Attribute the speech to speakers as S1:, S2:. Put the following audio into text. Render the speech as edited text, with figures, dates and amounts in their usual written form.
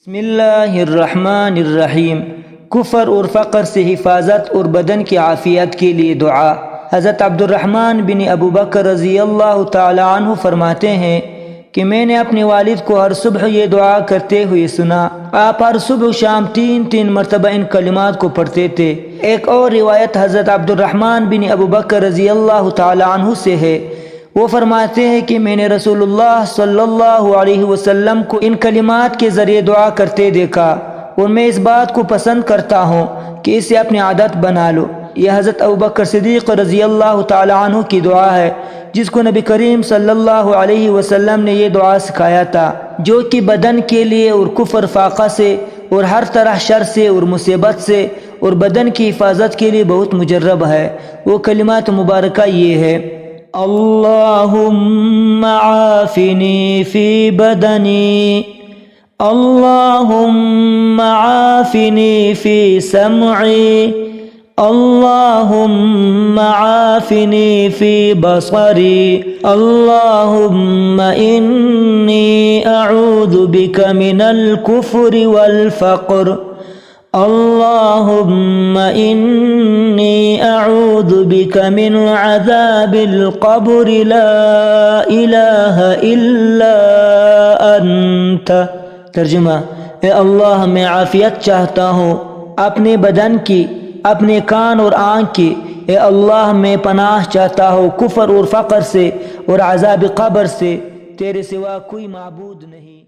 S1: بسم اللہ الرحمن الرحیم۔ کفر اور فقر سے حفاظت اور بدن کی عافیت کے لیے دعا۔ حضرت عبد الرحمن بن ابو بکر رضی اللہ تعالی عنہ فرماتے ہیں کہ میں نے اپنے والد کو ہر صبح یہ دعا کرتے ہوئے سنا۔ آپ ہر صبح و شام تین مرتبہ ان کلمات کو پڑھتے تھے۔ ایک اور روایت حضرت عبد الرحمن بن ابو بکر رضی اللہ تعالی عنہ سے ہے، وہ فرماتے ہیں کہ میں نے رسول اللہ صلی اللہ علیہ وسلم کو ان کلمات کے ذریعے دعا کرتے دیکھا، اور میں اس بات کو پسند کرتا ہوں کہ اسے اپنی عادت بنا لو۔ یہ حضرت ابوبکر صدیق رضی اللہ تعالی عنہ کی دعا ہے، جس کو نبی کریم صلی اللہ علیہ وسلم نے یہ دعا سکھایا تھا، جو کہ بدن کے لیے اور کفر فاقہ سے اور ہر طرح شر سے اور مصیبت سے اور بدن کی حفاظت کے لیے بہت مجرب ہے۔ وہ کلمات مبارکہ یہ ہے: اللہم عافنی فی بدنی، اللہم عافنی فی سمعی، اللہم عافنی فی بصری، اللہم انی اعوذ بک من الکفر والفقر، اللہم انی اعوذ بک من عذاب القبر لا الہ الا انت۔ ترجمہ: اے اللہ، میں عافیت چاہتا ہوں اپنے بدن کی، اپنے کان اور آنکھ کی۔ اے اللہ، میں پناہ چاہتا ہوں کفر اور فقر سے اور عذاب قبر سے، تیرے سوا کوئی معبود نہیں۔